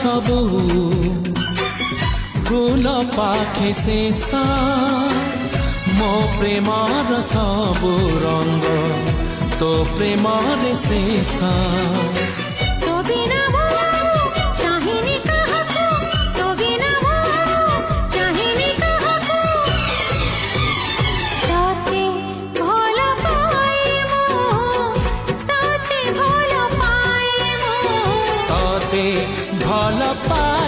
सबु फूल पाखे शेषा मो प्रेमर सबु रंग तो प्रेमर शेषा भल पा